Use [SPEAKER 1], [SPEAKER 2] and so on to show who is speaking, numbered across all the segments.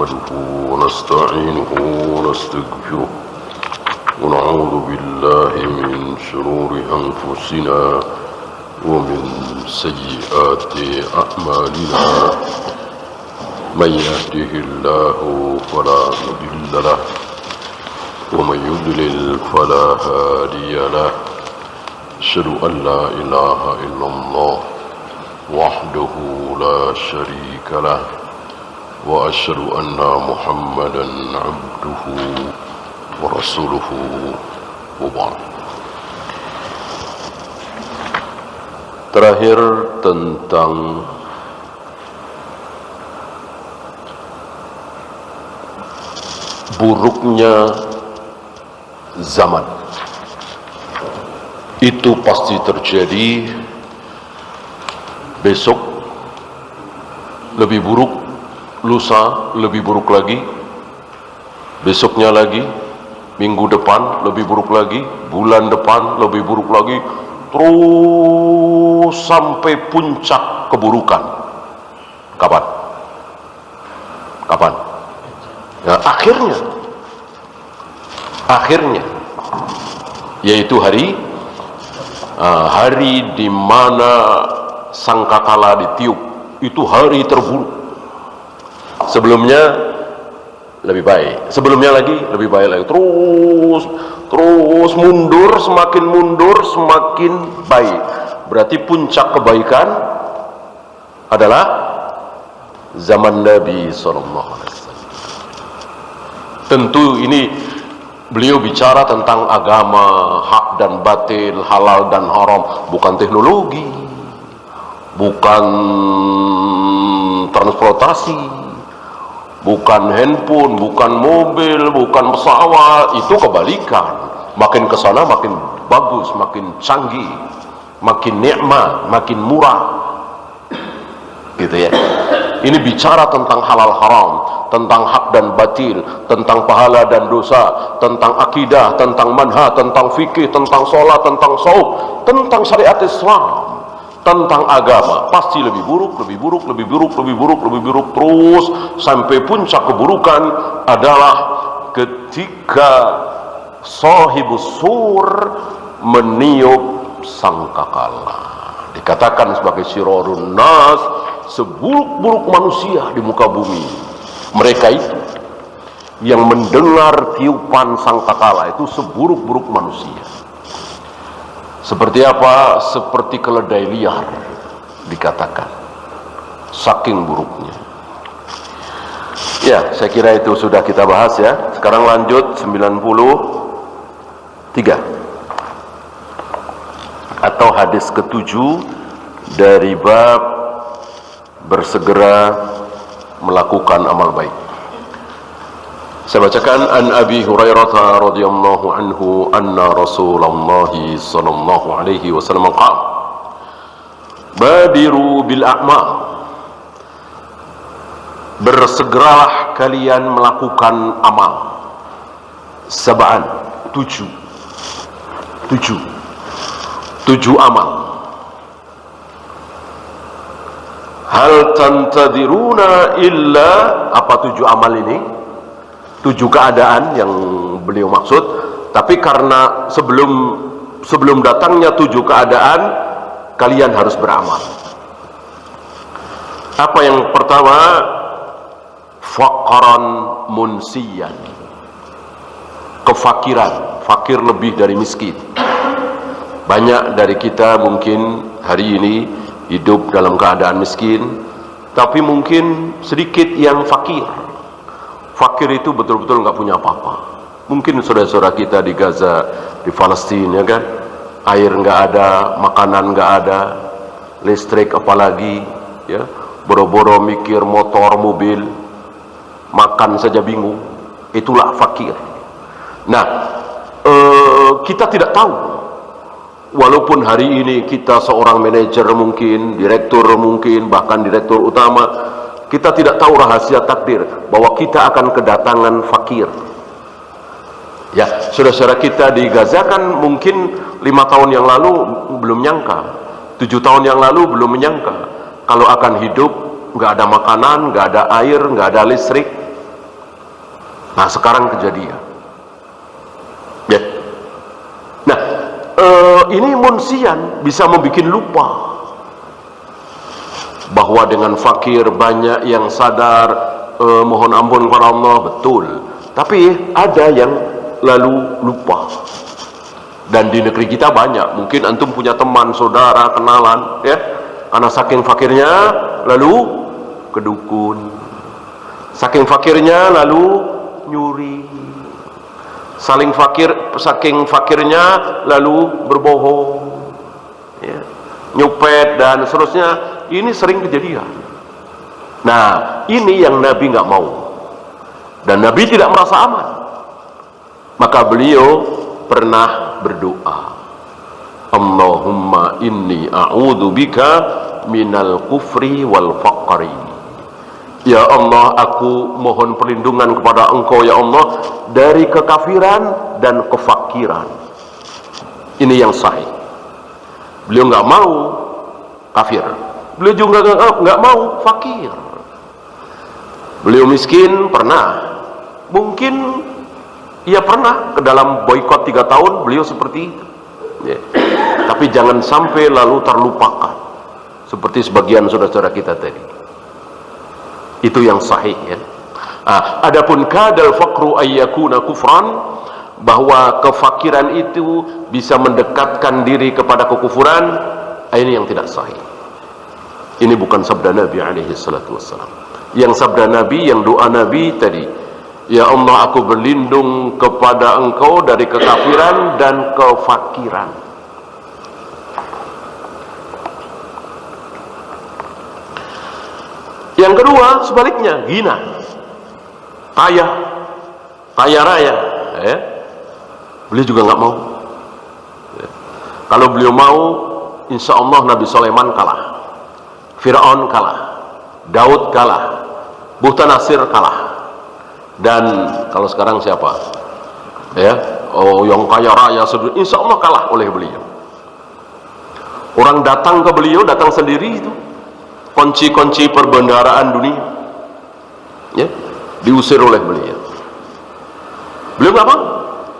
[SPEAKER 1] نحمده ونستعينه ونستغفره ونعوذ بالله من شرور أنفسنا ومن سيئات أعمالنا من يهده الله فلا مضل له ومن يضلل فلا هادي له أشهد أن لا إله إلا الله وحده لا شريك له وأشهد أن محمدا عبده ورسوله وبعد. Terakhir tentang buruknya zaman. Itu pasti terjadi. Besok lebih buruk, lusa lebih buruk lagi, besoknya lagi, minggu depan lebih buruk lagi, bulan depan lebih buruk lagi, terus sampai puncak keburukan. Kapan? Kapan? Ya, akhirnya yaitu hari di mana sangkakala ditiup. Itu hari terburuk. Sebelumnya lebih baik, sebelumnya lagi lebih baik lagi, terus mundur, semakin baik. Berarti puncak kebaikan adalah zaman Nabi SAW. Tentu ini beliau bicara tentang agama, hak dan batil, halal dan haram, bukan teknologi, bukan transportasi, bukan handphone, bukan mobil, bukan pesawat. Itu kebalikan. Makin kesana makin bagus, makin canggih, makin nikmat, makin murah, gitu ya. Ini bicara tentang halal haram, tentang hak dan batil, tentang pahala dan dosa, tentang akidah, tentang manhaj, tentang fikih, tentang sholat, tentang saum, tentang syariat Islam, tentang agama. Pasti lebih buruk, lebih buruk, lebih buruk, lebih buruk, lebih buruk, terus sampai puncak keburukan adalah ketika sahibus sur meniup sangkakala. Dikatakan sebagai syirarun nas, seburuk-buruk manusia di muka bumi. Mereka itu yang mendengar tiupan sangkakala itu seburuk-buruk manusia. Seperti apa? Seperti keledai liar, dikatakan. Saking buruknya. Ya, saya kira itu sudah kita bahas ya. Sekarang lanjut 93 atau hadis ke-7 dari bab bersegera melakukan amal baik. Saya bacakan, an Abi Hurairah radhiyallahu anhu anna Rasulullah sallallahu alaihi wasallam qala badiru bil a'mal, bersegeralah kalian melakukan amal. Sab'an, tujuh amal. Hal tantadiruna illa, apa 7 amal ini? 7 keadaan yang beliau maksud. Tapi karena sebelum datangnya 7 keadaan, kalian harus beramal. Apa yang pertama? Faqran munsiyan, kefakiran. Fakir lebih dari miskin. Banyak dari kita mungkin hari ini hidup dalam keadaan miskin, tapi mungkin sedikit yang fakir. Fakir itu betul-betul nggak punya apa-apa. Mungkin saudara-saudara kita di Gaza, di Palestina, ya kan, air nggak ada, makanan nggak ada, listrik apalagi, ya, boro-boro mikir motor, mobil, makan saja bingung. Itulah fakir. Nah, kita tidak tahu. Walaupun hari ini kita seorang manajer mungkin, direktur mungkin, bahkan direktur utama, kita tidak tahu rahasia takdir bahwa kita akan kedatangan fakir. Ya, saudara-saudara kita di Gaza kan mungkin 5 tahun yang lalu belum nyangka, 7 tahun yang lalu belum menyangka kalau akan hidup nggak ada makanan, nggak ada air, nggak ada listrik, Nah, sekarang kejadian. Ya. Nah, ini munsian bisa membuat lupa bahwa dengan fakir banyak yang sadar mohon ampun kepada Allah, betul. Tapi ada yang lalu lupa. Dan di negeri kita banyak, mungkin antum punya teman, saudara, kenalan, ya, karena saking fakirnya lalu ke dukun, saking fakirnya lalu nyuri, saking fakirnya lalu berbohong, ya, nyupet dan seterusnya. Ini sering kejadian. Nah, ini yang Nabi nggak mau, dan Nabi tidak merasa aman. Maka beliau pernah berdoa, Allahumma inni a'udzubika minal kufri wal faqri. Ya Allah, aku mohon perlindungan kepada Engkau ya Allah dari kekafiran dan kefakiran. Ini yang sahih. Beliau nggak mau kafir, beliau juga nggak mau fakir. Beliau miskin pernah, mungkin ia pernah ke dalam boikot 3 tahun, beliau seperti itu, ya. Tapi jangan sampai lalu terlupakan seperti sebagian saudara-saudara kita tadi. Itu yang sahih, ya. Adapun kadal faqru ayyakuna kufran, bahwa kefakiran itu bisa mendekatkan diri kepada kekufuran, ini yang tidak sahih. Ini bukan sabda Nabi alaihi salatu wassalam. Yang sabda Nabi, yang doa Nabi tadi, ya Allah, aku berlindung kepada Engkau dari kekafiran dan kefakiran. Yang kedua, sebaliknya, ghina, kaya raya, ya. Beliau juga nggak mau, ya. Kalau beliau mau, insya Allah Nabi Sulaiman kalah, Fir'aun kalah, Daud kalah, Buhtanasir kalah. Dan kalau sekarang siapa? Ya, yang kaya raya, insya Allah kalah oleh beliau. Orang datang ke beliau, datang sendiri itu, kunci-kunci perbendaharaan dunia, ya, diusir oleh beliau. Beliau nggak mau,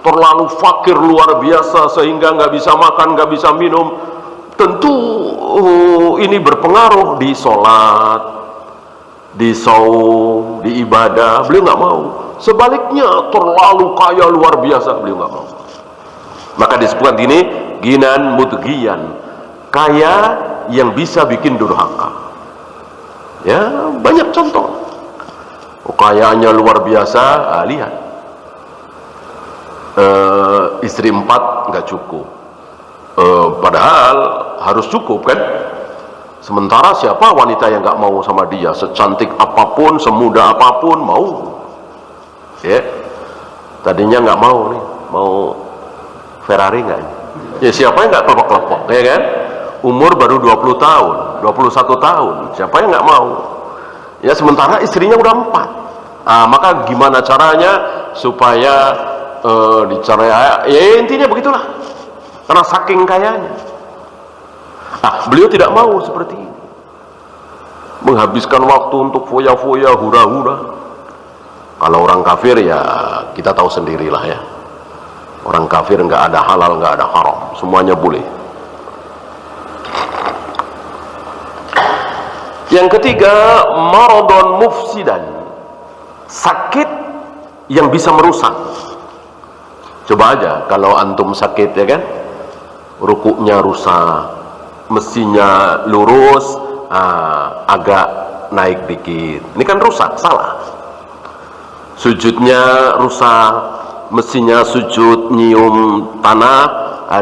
[SPEAKER 1] terlalu fakir luar biasa sehingga nggak bisa makan, nggak bisa minum. Tentu ini berpengaruh di sholat, di saum, di ibadah. Beliau nggak mau. Sebaliknya terlalu kaya luar biasa, beliau nggak mau. Maka disebutkan gini, ginan mudghiyan, kaya yang bisa bikin durhaka. Ya, banyak contoh. Kayaannya luar biasa, lihat, istri 4 nggak cukup, padahal harus cukup kan. Sementara siapa wanita yang nggak mau sama dia, secantik apapun, semuda apapun, mau, ya. Tadinya nggak mau nih, mau Ferrari nggak? Ya siapa yang nggak kelepok-kelepok, ya kan? Umur baru 20 tahun, 21 tahun, siapa yang nggak mau? Ya, sementara istrinya udah 4. Maka gimana caranya supaya dicerai? Ya intinya begitulah, karena saking kayanya. Beliau tidak mau seperti ini, menghabiskan waktu untuk foya-foya, hura-hura. Kalau orang kafir ya kita tahu sendirilah, ya. Orang kafir nggak ada halal, nggak ada haram, semuanya boleh. Yang ketiga, maradon mufsidan, sakit yang bisa merusak. Coba aja kalau antum sakit, ya kan, rukuknya rusak, mestinya lurus, agak naik dikit, ini kan rusak, salah. Sujudnya rusak, mestinya sujud nyium tanah,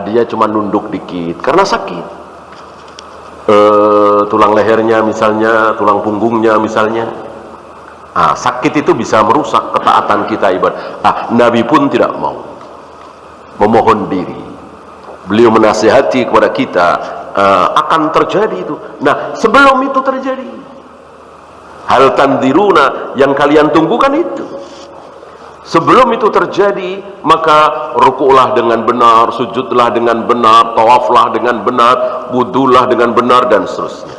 [SPEAKER 1] dia cuma nunduk dikit karena sakit. Tulang lehernya misalnya, tulang punggungnya misalnya, sakit itu bisa merusak ketaatan kita ibadah. Nabi pun tidak mau, memohon diri. Beliau menasihati kepada kita, akan terjadi itu. Nah, sebelum itu terjadi, hal tandiruna, yang kalian tunggukan itu, sebelum itu terjadi, maka rukuklah dengan benar, sujudlah dengan benar, tawaflah dengan benar, wudulah dengan benar, dan seterusnya.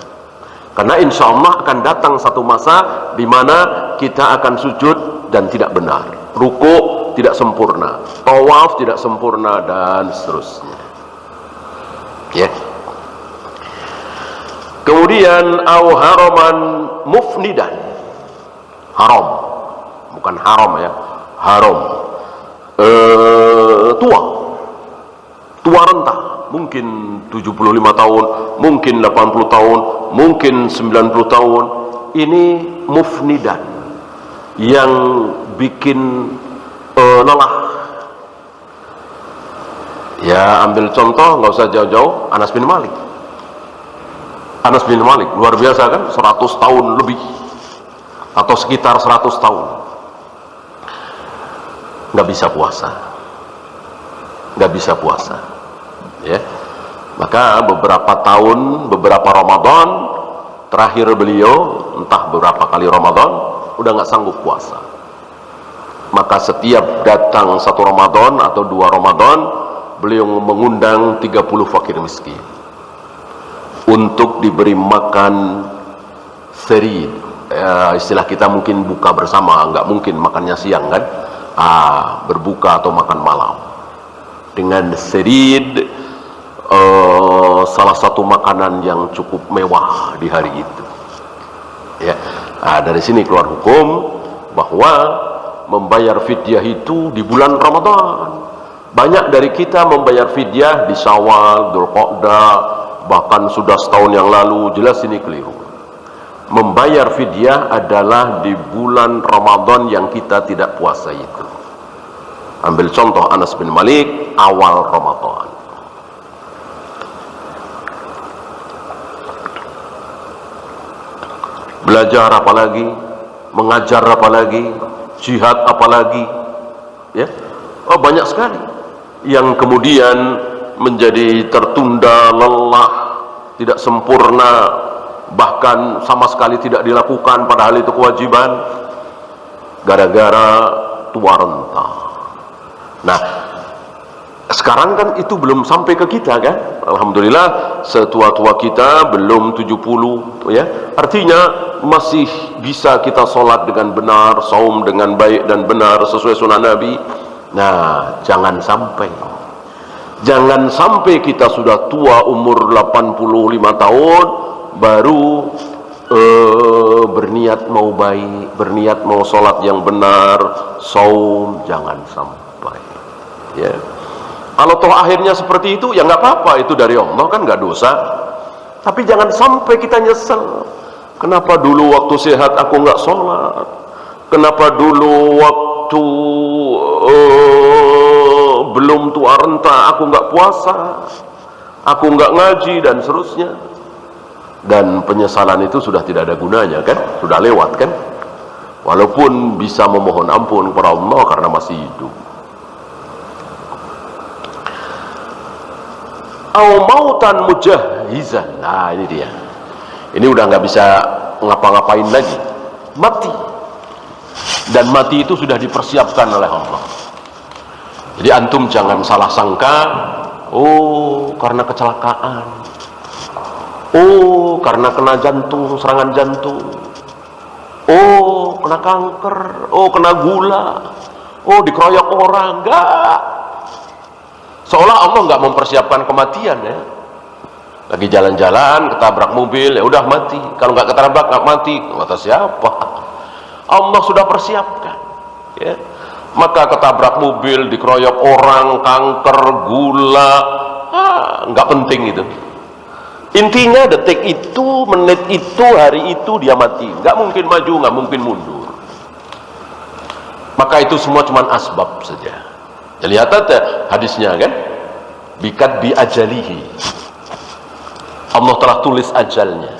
[SPEAKER 1] Karena insya Allah akan datang satu masa di mana kita akan sujud dan tidak benar. ruku tidak sempurna, tawaf tidak sempurna, dan seterusnya. Ya. Kemudian au haraman mufnidan, haram, bukan haram ya, haram, tua renta, mungkin 75 tahun, mungkin 80 tahun, mungkin 90 tahun. Ini mufnidan, yang bikin lelah. Ya, ambil contoh, nggak usah jauh-jauh, Anas bin Malik. Anas bin Malik luar biasa kan, 100 tahun lebih atau sekitar 100 tahun nggak bisa puasa, nggak bisa puasa, ya. Maka beberapa tahun, beberapa Ramadan terakhir beliau, entah berapa kali Ramadan, udah nggak sanggup puasa. Maka setiap datang satu Ramadan atau 2 Ramadan, beliau mengundang 30 fakir miskin untuk diberi makan serid. Istilah kita mungkin buka bersama, nggak mungkin makannya siang kan, berbuka atau makan malam dengan serid, salah satu makanan yang cukup mewah di hari itu, ya. Dari sini keluar hukum bahwa membayar fidyah itu di bulan Ramadan. Banyak dari kita membayar fidyah di Syawal, Dzulqa'dah, bahkan sudah setahun yang lalu. Jelas ini keliru. Membayar fidyah adalah di bulan Ramadan yang kita tidak puasa itu. Ambil contoh Anas bin Malik, awal Ramadan. Belajar apa lagi, mengajar apa lagi, jihad apa lagi, ya. Banyak sekali yang kemudian menjadi tertunda, lelah, tidak sempurna, bahkan sama sekali tidak dilakukan padahal itu kewajiban, gara-gara tua renta. Nah, sekarang kan itu belum sampai ke kita kan. Alhamdulillah setua-tua kita belum 70, ya. Artinya masih bisa kita sholat dengan benar, saum dengan baik dan benar sesuai sunnah Nabi. Nah, jangan sampai kita sudah tua, umur 85 tahun baru berniat mau baik, berniat mau sholat yang benar, saum. Jangan sampai, ya. Kalau toh akhirnya seperti itu, ya nggak apa-apa, itu dari Allah kan, nggak dosa. Tapi jangan sampai kita nyesel. Kenapa dulu waktu sehat aku nggak sholat? Kenapa dulu waktu belum tua renta aku nggak puasa? Aku nggak ngaji dan seterusnya. Dan penyesalan itu sudah tidak ada gunanya kan? Sudah lewat kan? Walaupun bisa memohon ampun kepada Allah karena masih hidup. Au mautan mujahizan. Nah, ini dia. Ini udah nggak bisa ngapa-ngapain lagi, mati. Dan mati itu sudah dipersiapkan oleh Allah. Jadi antum jangan salah sangka, karena kecelakaan, karena kena jantung, serangan jantung, kena kanker, kena gula, dikeroyok orang. Enggak. Seolah Allah nggak mempersiapkan kematian, ya. Lagi jalan-jalan ketabrak mobil, ya udah mati. Kalau nggak ketabrak nggak mati, kata siapa? Allah sudah persiapkan, ya. Maka ketabrak mobil, dikeroyok orang, kanker, gula, nggak penting itu. Intinya detik itu, menit itu, hari itu dia mati. Nggak mungkin maju, nggak mungkin mundur. Maka itu semua cuma asbab saja. Jadi lihat aja hadisnya kan, bikat bi ajalihi. Allah telah tulis ajalnya.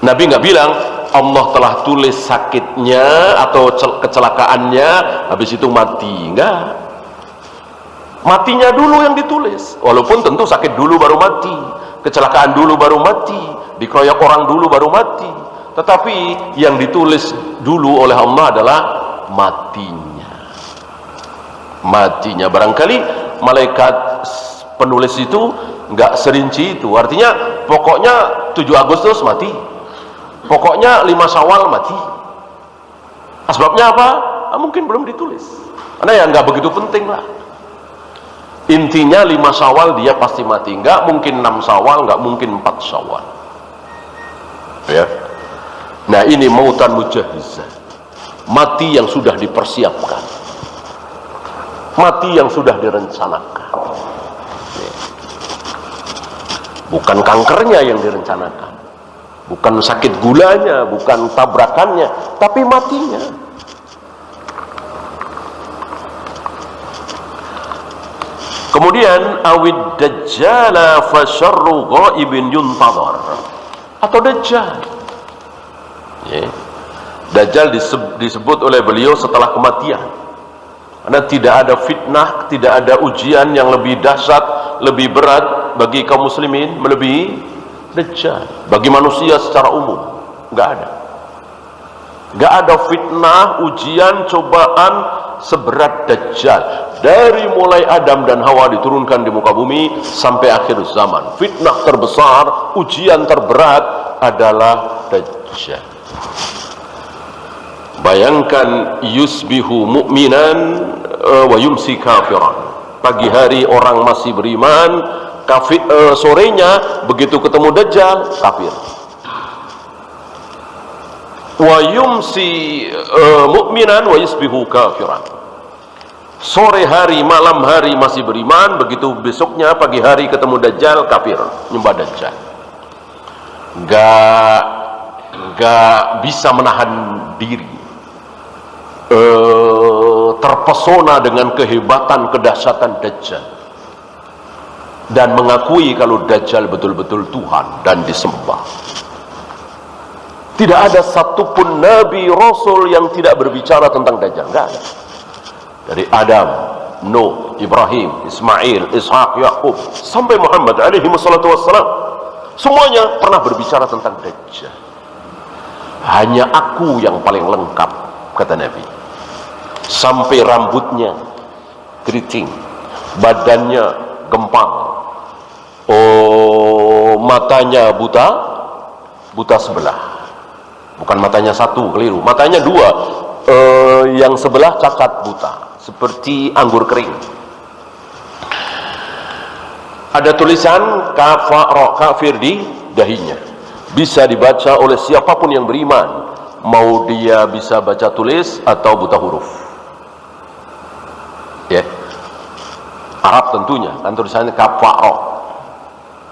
[SPEAKER 1] Nabi nggak bilang Allah telah tulis sakitnya atau kecelakaannya, habis itu mati. Enggak. Matinya dulu yang ditulis. Walaupun tentu sakit dulu baru mati, kecelakaan dulu baru mati, dikeroyok orang dulu baru mati. Tetapi yang ditulis dulu oleh Allah adalah matinya. Matinya. Barangkali malaikat penulis itu nggak serinci itu. Artinya pokoknya 7 Agustus mati, pokoknya 5 Syawal mati. Asbabnya apa? Mungkin belum ditulis. Karena ya nggak begitu penting lah. Intinya 5 Syawal dia pasti mati. Nggak mungkin 6 Syawal, nggak mungkin 4 Syawal. Ya. Nah ini mautan mujahizah. Mati yang sudah dipersiapkan. Mati yang sudah direncanakan. Bukan kankernya yang direncanakan. Bukan sakit gulanya, bukan tabrakannya, tapi matinya. Kemudian awid dajjala fa syarru ghaibin yuntadhar. Atau dajjal. Ya. Dajjal disebut oleh beliau setelah kematian. Karena tidak ada fitnah, tidak ada ujian yang lebih dahsyat, lebih berat bagi kaum muslimin melebihi Dajjal. Bagi manusia secara umum nggak ada. Nggak ada fitnah, ujian, cobaan seberat Dajjal. Dari mulai Adam dan Hawa diturunkan di muka bumi sampai akhir zaman, fitnah terbesar, ujian terberat adalah Dajjal. Bayangkan yusbihu mu'minan wa yumsi kafiran. Pagi hari orang masih beriman, kafir, sorenya begitu ketemu Dajjal kafir. Wa yumsi mu'minan wa yusbihu kafiran. Sore hari, malam hari masih beriman, begitu besoknya pagi hari ketemu Dajjal kafir, nyembah Dajjal. Gak bisa menahan diri. Terpesona dengan kehebatan, kedahsyatan Dajjal, dan mengakui kalau Dajjal betul-betul Tuhan dan disembah. Tidak ada satupun Nabi Rasul yang tidak berbicara tentang Dajjal. Tidak ada. Dari Adam, Nuh, Ibrahim, Ismail, Ishaq, Yaqub sampai Muhammad alaihi wassalatu wassalam, semuanya pernah berbicara tentang Dajjal. Hanya aku yang paling lengkap, kata Nabi. Sampai rambutnya keriting, badannya gempal, matanya buta sebelah. Bukan matanya satu, keliru, matanya dua, yang sebelah cacat buta, seperti anggur kering. Ada tulisan kafir di dahinya, bisa dibaca oleh siapapun yang beriman, mau dia bisa baca tulis atau buta huruf. Ya, Arab tentunya, kan tulisannya kafaro,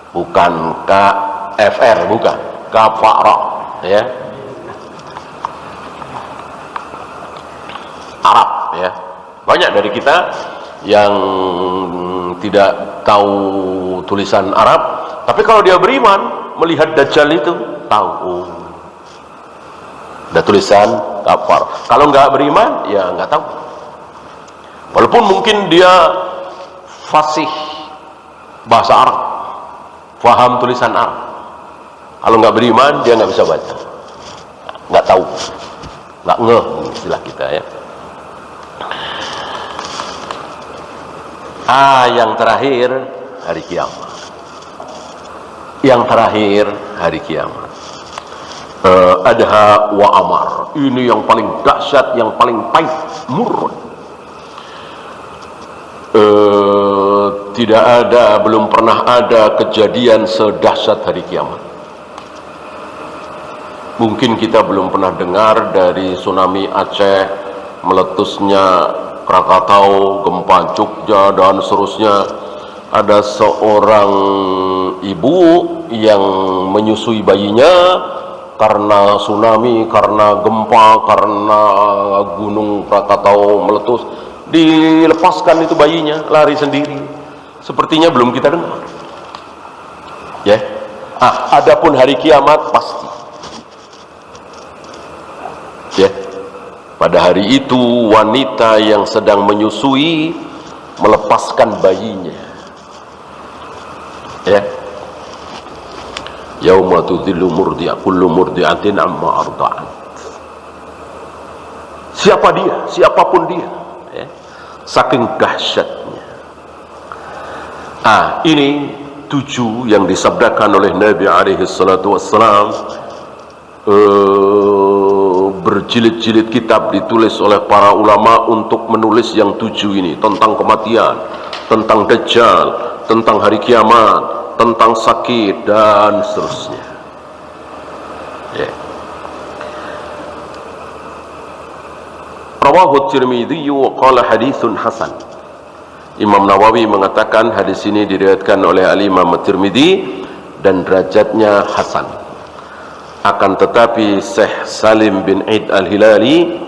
[SPEAKER 1] bukan KFR, bukan kafaro, ya, Arab, ya. Banyak dari kita yang tidak tahu tulisan Arab, tapi kalau dia beriman melihat Dajjal itu tahu, ada tulisan kafar. Kalau nggak beriman, ya nggak tahu. Walaupun mungkin dia fasih bahasa Arab, faham tulisan Arab, kalau nggak beriman dia nggak bisa baca, nggak tahu, nggak ngeh, istilah kita ya. Yang terakhir hari kiamat. Yang terakhir hari kiamat. Adha wa amar. Ini yang paling dahsyat, yang paling pahit, murah. Tidak ada, belum pernah ada kejadian sedahsyat hari kiamat. Mungkin kita belum pernah dengar dari tsunami Aceh, meletusnya Krakatau, gempa Jogja, dan seterusnya. Ada seorang ibu yang menyusui bayinya karena tsunami, karena gempa, karena gunung Krakatau meletus. Dilepaskan itu bayinya, lari sendiri. Sepertinya belum kita dengar. Ya. Adapun hari kiamat pasti. Ya. Pada hari itu wanita yang sedang menyusui melepaskan bayinya. Ya. Yauma tudhillu murdi'a kullu murdi'atin amma arda'at. Siapa dia? Siapapun dia. Ya. Saking dahsyatnya. Ini 7 yang disabdakan oleh Nabi alaihi salatu wassalam, berjilid-jilid kitab ditulis oleh para ulama untuk menulis yang 7 ini, tentang kematian, tentang Dajjal, tentang hari kiamat, tentang sakit, dan seterusnya. Ya. Rawahu Tirmidzi wa qala haditsun hasan. Imam Nawawi mengatakan hadis ini diriwayatkan oleh Al-Imam Tirmidzi dan derajatnya hasan. Akan tetapi Syekh Salim bin Eid Al-Hilali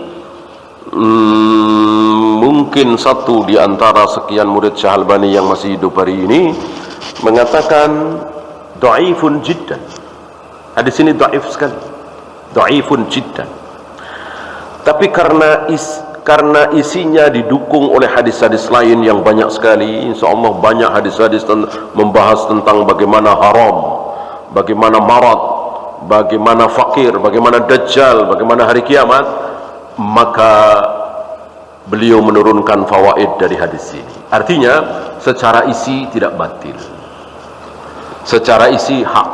[SPEAKER 1] mungkin satu di antara sekian murid Syekh Albani yang masih hidup hari ini mengatakan dhaifun jiddan. Hadis ini dhaif sekali, dhaifun jiddan. Tapi karena isinya didukung oleh hadis-hadis lain yang banyak sekali, insya Allah banyak hadis-hadis membahas tentang bagaimana haram, bagaimana marad, bagaimana fakir, bagaimana dajjal, bagaimana hari kiamat, maka beliau menurunkan fawaid dari hadis ini. Artinya secara isi tidak batil, secara isi hak,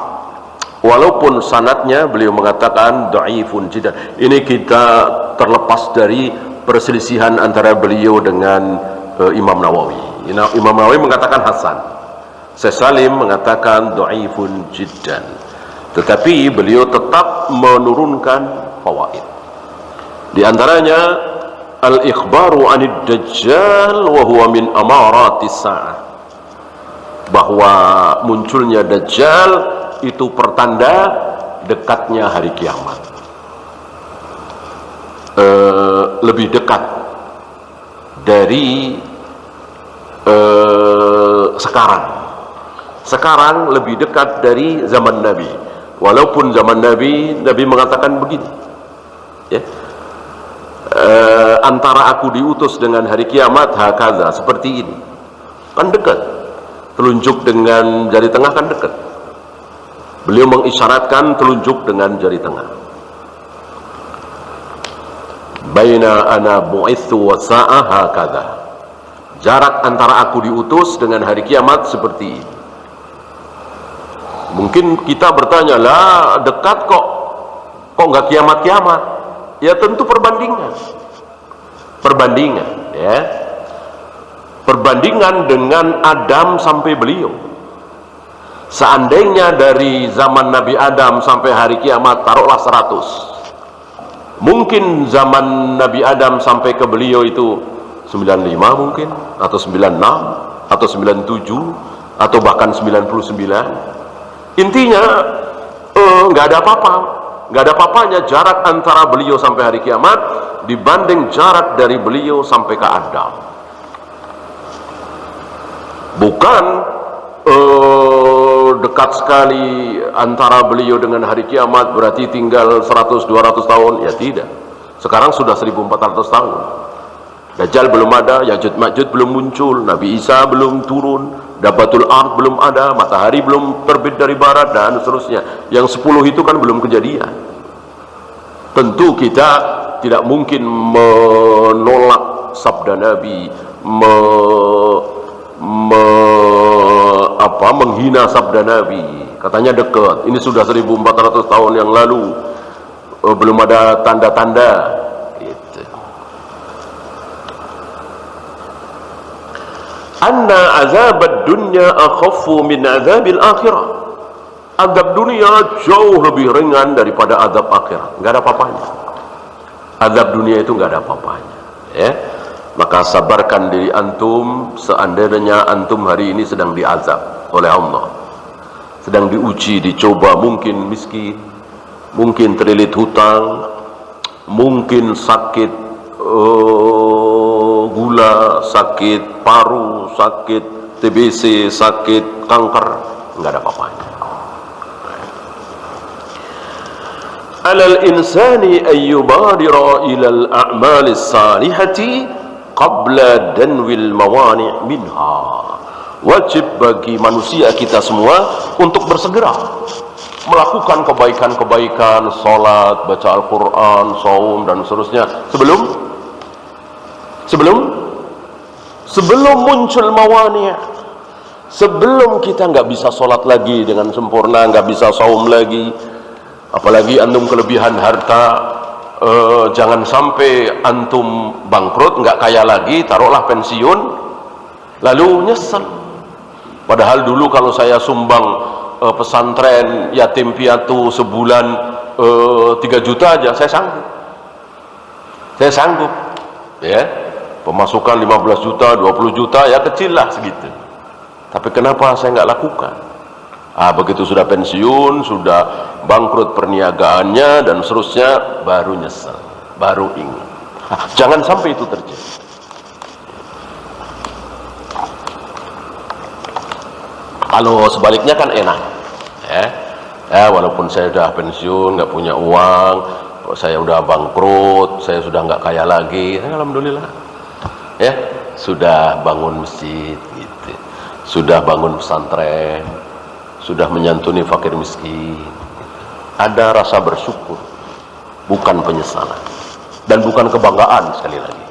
[SPEAKER 1] walaupun sanadnya beliau mengatakan dhaifun jiddan. Ini kita terlepas dari perselisihan antara beliau dengan Imam Nawawi. Imam Nawawi mengatakan hasan, Syekh Salim mengatakan dhaifun jiddan. Tetapi beliau tetap menurunkan fawaid. Di antaranya al-ikhbaru 'anid dajjal wa huwa min amaratis sa'ah. Bahwa munculnya dajjal itu pertanda dekatnya hari kiamat. Lebih dekat dari sekarang. Sekarang lebih dekat dari zaman Nabi. Walaupun zaman Nabi mengatakan begini, ya, antara aku diutus dengan hari kiamat hakaza, seperti ini, kan dekat. Telunjuk dengan jari tengah kan dekat. Beliau mengisyaratkan telunjuk dengan jari tengah. Baina ana bu'itsu wa sa'ah hakaza. Jarak antara aku diutus dengan hari kiamat seperti ini. Mungkin kita bertanya, lah dekat kok nggak kiamat-kiamat? Ya tentu perbandingan, ya, perbandingan dengan Adam sampai beliau. Seandainya dari zaman Nabi Adam sampai hari kiamat taruhlah 100, mungkin zaman Nabi Adam sampai ke beliau itu 95 mungkin, atau 96, atau 97, atau bahkan 99. Intinya nggak ada apa-apanya jarak antara beliau sampai hari kiamat dibanding jarak dari beliau sampai ke Adam. Bukan dekat sekali antara beliau dengan hari kiamat berarti tinggal 100-200 tahun, ya tidak. Sekarang sudah 1400 tahun. Dajjal belum ada, Ya'juj Ma'juj belum muncul, Nabi Isa belum turun, Dabatul Ard belum ada, matahari belum terbit dari barat, dan seterusnya. Yang 10 itu kan belum kejadian. Tentu kita tidak mungkin menolak sabda Nabi, menghina sabda Nabi. Katanya dekat, ini sudah 1400 tahun yang lalu, belum ada tanda-tanda. Anna azab dunya akhaffu min azabil akhirah. Azab dunia jauh lebih ringan daripada azab akhirat. Enggak ada apa-apanya. Azab dunia itu enggak ada apa-apanya, ya. Maka sabarkan diri antum seandainya antum hari ini sedang diazab oleh Allah. Sedang diuji, dicoba, mungkin miskin, mungkin terlilit hutang, mungkin sakit gula, sakit paru, sakit TBC, sakit kanker, enggak ada apa-apanya. Alal insani ayyubadira ilal a'malis salihati qabla danwil mawani' minha. Wajib bagi manusia kita semua untuk bersegera melakukan kebaikan-kebaikan, salat, baca Al-Quran, saum, dan seterusnya sebelum muncul mawani', sebelum kita nggak bisa sholat lagi dengan sempurna, nggak bisa saum lagi, apalagi antum kelebihan harta, jangan sampai antum bangkrut, nggak kaya lagi, taruhlah pensiun, lalu nyesel. Padahal dulu kalau saya sumbang pesantren yatim piatu sebulan 3 juta aja, saya sanggup, ya. Pemasukan 15 juta, 20 juta, ya kecil lah segitu. Tapi kenapa saya nggak lakukan? Begitu sudah pensiun, sudah bangkrut perniagaannya dan seterusnya, baru nyesel, baru ingat. Jangan sampai itu terjadi. Kalau sebaliknya kan enak, walaupun saya sudah pensiun, nggak punya uang, saya sudah bangkrut, saya sudah nggak kaya lagi, alhamdulillah. Ya, sudah bangun masjid, gitu. Sudah bangun pesantren, sudah menyantuni fakir miskin. Ada rasa bersyukur, bukan penyesalan, dan bukan kebanggaan. Sekali lagi,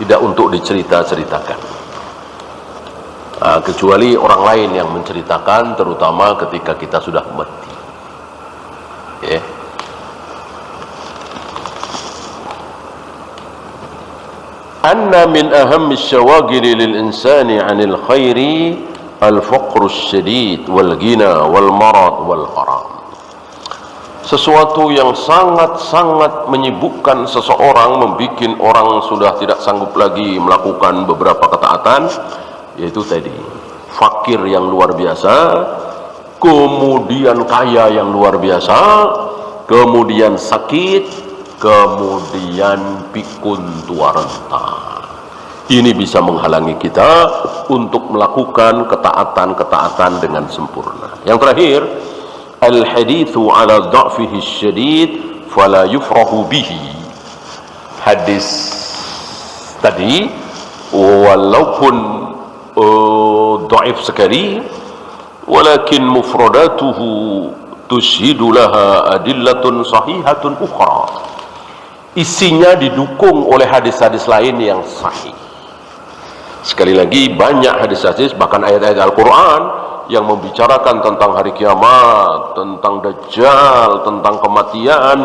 [SPEAKER 1] tidak untuk dicerita-ceritakan, kecuali orang lain yang menceritakan, terutama ketika kita sudah mati, ya. Anna min ahammi syawagili lil insani 'anil khairi al-faqru syadid wal ghina wal marad wal haram. Sesuatu yang sangat-sangat menyibukkan seseorang, membuat orang sudah tidak sanggup lagi melakukan beberapa ketaatan, yaitu tadi fakir yang luar biasa, kemudian kaya yang luar biasa, kemudian sakit, kemudian pikun tua renta. Ini bisa menghalangi kita untuk melakukan ketaatan-ketaatan dengan sempurna. Yang terakhir, al-hadithu ala dha'fihi syadid fala yufrahu bihi. Hadis tadi walaupun dhaif sekali, walakin mufradatuhu tushhidu laha adillatun sahihatun ukhra. Isinya didukung oleh hadis-hadis lain yang sahih. Sekali lagi, banyak hadis-hadis, bahkan ayat-ayat Al-Quran yang membicarakan tentang hari kiamat, tentang Dajjal, tentang kematian,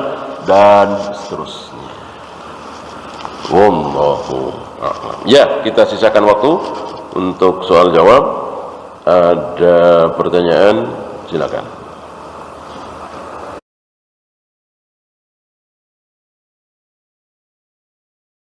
[SPEAKER 1] dan seterusnya. Wallahu a'lam. Ya, kita sisakan waktu untuk soal jawab. Ada pertanyaan? Silakan.